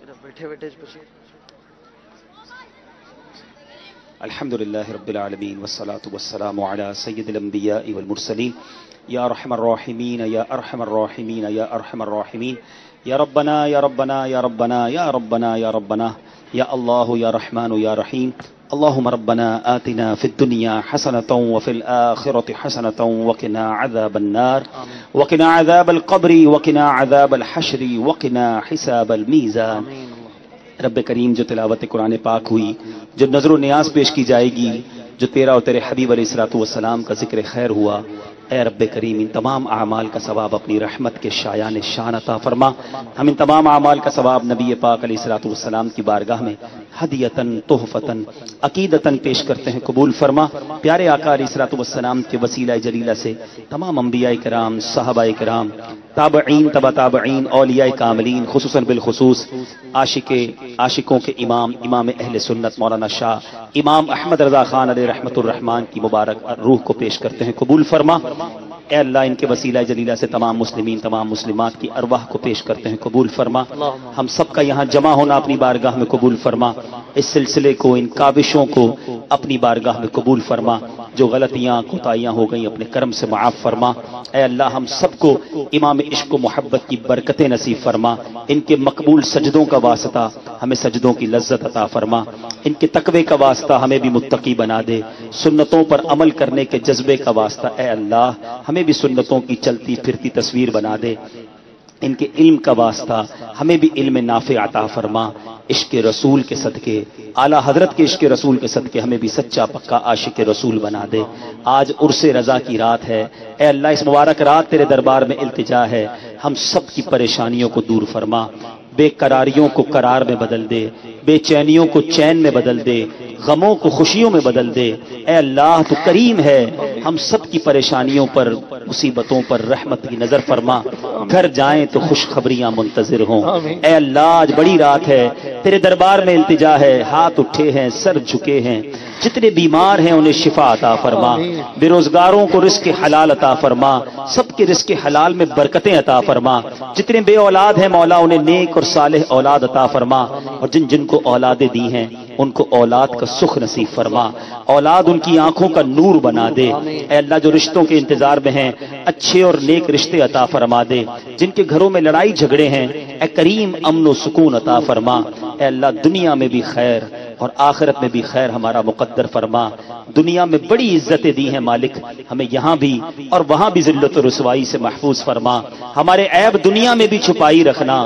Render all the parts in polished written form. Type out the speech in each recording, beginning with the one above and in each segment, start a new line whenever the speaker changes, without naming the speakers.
بیٹھے بیٹھے
الحمدللہ رب العالمین والصلاة والسلام علی سید الانبیاء والمرسلین یا ارحم الراحمین یا ارحم الراحمین یا ارحم الراحمین یا ربنا یا ربنا یا ربنا یا ربنا یا ربنا یا اللہ یا رحمان یا رحیم اللهم ربنا آتنا في الدنيا حسنة وفي الآخرة حسنة وقنا عذاب النار وقنا عذاب القبر وقنا عذاب الحشر وقنا حساب الميزان. رب کریم جو تلاوت قرآن پاک ہوئی، جو نظر و نیاز پیش کی جائے گی، جو تیرا اور تیرے حبیب علیہ الصلوۃ والسلام کا ذکر خیر ہوا، اے رب کریم ان تمام اعمال کا ثواب اپنی رحمت کے شایان شان عطا فرما. ہم ان تمام اعمال کا ثواب نبی پاک علیہ الصلوۃ والسلام کی بارگاہ میں ہدیتاً تحفتاً عقیدتاً پیش کرتے ہیں، قبول فرما. پیارے آقا علیہ الصلوۃ والسلام کے وسیلہ جلیلہ سے تمام انبیاء کرام، صحابہ کرام، تابعین، تبع تابعین، اولیاء کاملین، خصوصاً بالخصوص عاشقوں کے امام اہل سنت مولانا شاہ امام احمد رضا خان علیہ رحمت الرحمان کی مبارک روح کو پیش کرتے ہیں، قبول فرما. اے اللہ ان کے وسیلہ جلیلہ سے تمام مسلمین، تمام مسلمات کی ارواح کو پیش کرتے ہیں، قبول فرما. ہم سب کا یہاں جمع ہونا اپنی بارگاہ میں قبول فرما. اس سلسلے کو، ان کاوشوں کو اپنی بارگاہ میں قبول فرما. جو غلطیاں کوتاہیاں ہو گئیں اپنے کرم سے معاف فرما. اے اللہ ہم سب کو امام عشق و محبت کی برکتیں نصیب فرما. ان کے مقبول سجدوں کا واسطہ ہمیں سجدوں کی لذت عطا فرما. ان کے تقوی کا واسطہ ہمیں بھی متقی بنا دے. سنتوں پر عمل کرنے کے جذبے کا واسطہ اے اللہ ہمیں بھی سنتوں کی چلتی پھرتی تصویر بنا دے. ان کے علم کا واسطہ ہمیں بھی علم نافع عطا فرما. عشق رسول کے صدقے، اعلیٰ حضرت کے عشق رسول کے صدقے ہمیں بھی سچا پکا عاشق رسول بنا دے. آج عرس رضا کی رات ہے، اے اللہ اس مبارک رات تیرے دربار میں التجا ہے، ہم سب کی پریشانیوں کو دور فرما. بے قراریوں کو قرار میں بدل دے، بے چینیوں کو چین میں بدل دے، غموں کو خوشیوں میں بدل دے. اے اللہ تو کریم ہے، ہم سب کی پریشانیوں پر، مصیبتوں پر رحمت کی نظر فرما. گھر جائیں تو خوشخبریاں منتظر ہوں. اے اللہ آج بڑی رات ہے، تیرے دربار میں التجا ہے، ہاتھ اٹھے ہیں، سر جھکے ہیں. جتنے بیمار ہیں انہیں شفا عطا فرما. بے روزگاروں کو رزق حلال عطا فرما. سب کے رزق حلال میں برکتیں عطا فرما. جتنے بے اولاد ہیں مولا انہیں نیک اور صالح اولاد عطا فرما. اور جن جن کو اولادیں دی ہیں ان کو اولاد کا سکھ نصیب فرما. اولاد ان کی آنکھوں کا نور بنا دے. اے اللہ جو رشتوں کے انتظار میں ہیں اچھے اور نیک رشتے عطا فرما دے. جن کے گھروں میں لڑائی جھگڑے ہیں اے کریم امن و سکون عطا فرما. اے اللہ دنیا میں بھی خیر اور آخرت میں بھی خیر ہمارا مقدر فرما. دنیا میں بڑی عزتیں دی ہیں مالک، ہمیں یہاں بھی اور وہاں بھی ذلت و رسوائی سے محفوظ فرما. ہمارے عیب دنیا میں بھی چھپائی رکھنا،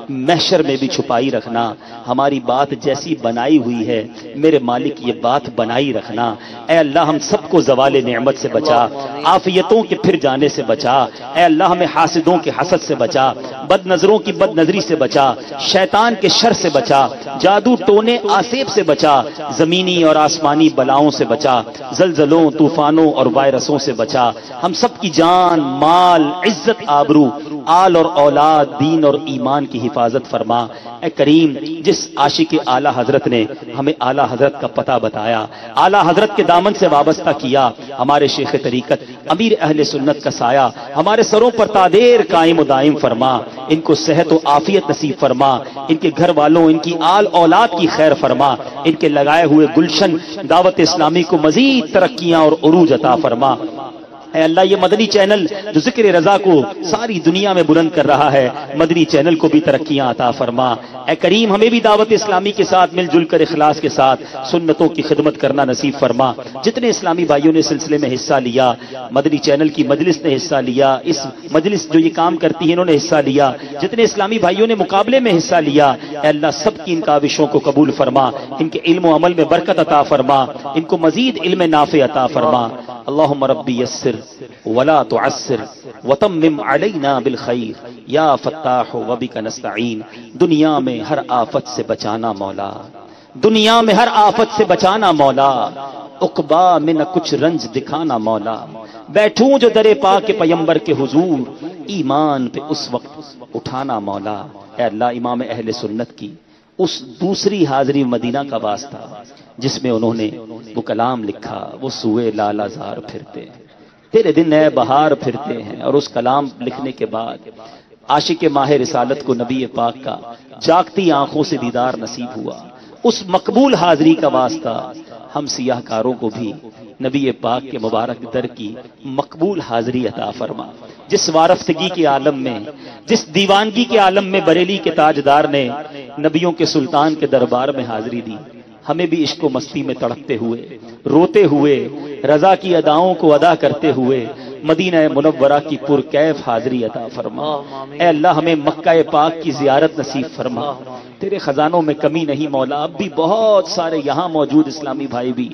محشر میں بھی چھپائی رکھنا. ہماری بات جیسی بنائی ہوئی ہے میرے مالک یہ بات بنائی رکھنا. اے اللہ ہم سب کو زوال نعمت سے بچا، عافیتوں کے پھر جانے سے بچا. اے اللہ ہمیں حاسدوں کے حسد سے بچا، بد نظروں کی بد نظری سے بچا، شیطان کے شر سے بچا، جادو ٹونے آسیب سے بچا، زمینی اور آسمانی بلاؤں سے بچا، زلزلوں، طوفانوں اور وائرسوں سے بچا. ہم سب کی جان، مال، عزت، آبرو، آل اور اولاد، دین اور ایمان کی حفاظت فرما. اے کریم جس عاشق اعلیٰ حضرت نے ہمیں اعلیٰ حضرت کا پتہ بتایا، اعلیٰ حضرت کے دامن سے وابستہ کیا، ہمارے شیخ طریقت امیر اہل سنت کا سایہ ہمارے سروں پر تادیر قائم و دائم فرما. ان کو صحت و عافیت نصیب فرما. ان کے گھر والوں، ان کی آل اولاد کی خیر فرما. ان کے لگائے ہوئے گلشن دعوت اسلامی کو مزید ترقیاں اور عروج عطا فرما. اے اللہ یہ مدنی چینل جو ذکر رضا کو ساری دنیا میں بلند کر رہا ہے، مدنی چینل کو بھی ترقیاں عطا فرما. اے کریم ہمیں بھی دعوت اسلامی کے ساتھ مل جل کر اخلاص کے ساتھ سنتوں کی خدمت کرنا نصیب فرما. جتنے اسلامی بھائیوں نے سلسلے میں حصہ لیا، مدنی چینل کی مجلس نے حصہ لیا، اس مجلس جو یہ کام کرتی ہے انہوں نے حصہ لیا، جتنے اسلامی بھائیوں نے مقابلے میں حصہ لیا، اے اللہ سب کی ان کاوشوں کو قبول فرما. ان کے علم و عمل میں برکت عطا فرما. ان کو مزید علم نافع عطا فرما. اللہم ربی یسر ولا تعسر وتمم علینا بالخیر یا فتاح وبک نستعین. دنیا میں ہر آفت سے بچانا مولا، دنیا میں ہر آفت سے بچانا مولا. عقبا میں نہ کچھ رنج دکھانا مولا. بیٹھوں جو درے پاک کے پیمبر کے حضور، ایمان پہ اس وقت اٹھانا مولا. اے اللہ امام اہل سنت کی اس دوسری حاضری مدینہ کا واسطہ جس میں انہوں نے وہ کلام لکھا، وہ سوئے لالا زار پھرتے تیرے دن اے بہار پھرتے ہیں، اور اس کلام لکھنے کے بعد عاشق ماہ رسالت کو نبی پاک کا جاگتی آنکھوں سے دیدار نصیب ہوا، اس مقبول حاضری کا واسطہ ہم سیاہ کاروں کو بھی نبی پاک کے مبارک در کی مقبول حاضری عطا فرما۔ جس وارفتگی کے عالم میں، جس دیوانگی کے عالم میں بریلی کے تاجدار نے نبیوں کے سلطان کے دربار میں حاضری دی، ہمیں بھی عشق و مستی میں تڑپتے ہوئے، روتے ہوئے، رضا کی اداؤں کو ادا کرتے ہوئے مدینہ منورہ کی پرکیف حاضری عطا فرما۔ اے اللہ ہمیں مکہ پاک کی زیارت نصیب فرما۔ تیرے خزانوں میں کمی نہیں مولا، اب بھی بہت سارے یہاں موجود اسلامی بھائی بھی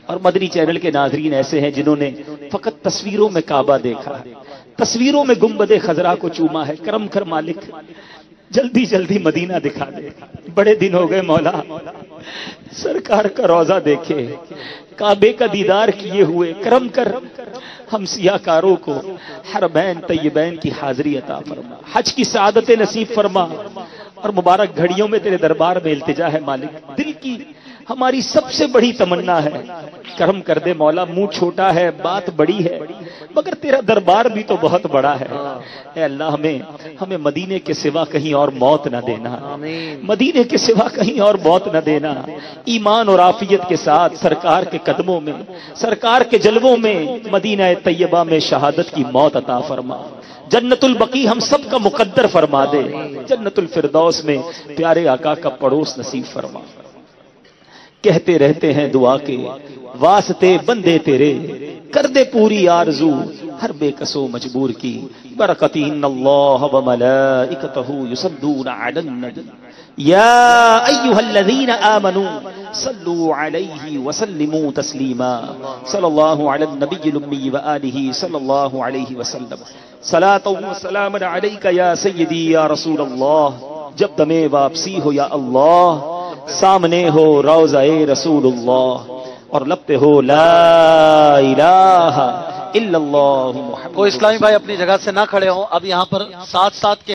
اور مدنی چینل کے ناظرین ایسے ہیں جنہوں نے فقط تصویروں میں کعبہ دیکھا ہے، تصویروں میں گنبد خضرا کو چوما ہے۔ کرم کر مالک، جلدی جلدی مدینہ دکھا دے۔ بڑے دن ہو گئے مولا سرکار کا روضہ دیکھے، کعبے کا دیدار کیے ہوئے، کرم کر ہم سیاہ کاروں کو حرمین طیبین کی حاضری عطا فرما، حج کی سعادت نصیب فرما، اور مبارک گھڑیوں میں تیرے دربار میں التجا ہے مالک، دل کی ہماری سب سے بڑی تمنا ہے، کرم کر دے مولا۔ منہ چھوٹا ہے، بات بڑی ہے، مگر تیرا دربار بھی تو بہت بڑا ہے۔ اے اللہ ہمیں مدینے کے سوا کہیں اور موت نہ دینا، مدینے کے سوا کہیں اور موت نہ دینا۔ ایمان اور عافیت کے ساتھ سرکار کے قدموں میں، سرکار کے جلووں میں، مدینہ طیبہ میں شہادت کی موت عطا فرما۔ جنت البقیع ہم سب کا مقدر فرما دے، جنت الفردوس میں پیارے آقا کا پڑوس نصیب فرما۔ کہتے رہتے ہیں دعا کے واسطے بندے تیرے، کر دے پوری آرزو ہر بے کسو مجبور کی۔ برکت ان اللہ وملائکتہ یصلون علی النبی یا ایھا الذین آمنوا صلوا علیہ وسلموا تسلیما۔ صلی اللہ علی النبی الامی وآلہ صلی اللہ علیہ وسلم۔ صلاۃ و سلام علیک یا سیدی یا رسول اللہ۔ جب دمے واپسی ہو یا اللہ، سامنے ہو روضہ رسول اللہ، اور لب پہ ہو لا الہ الا اللہ محمد۔
کوئی اسلامی بھائی اپنی جگہ سے نہ کھڑے ہوں، اب یہاں پر ساتھ ساتھ کے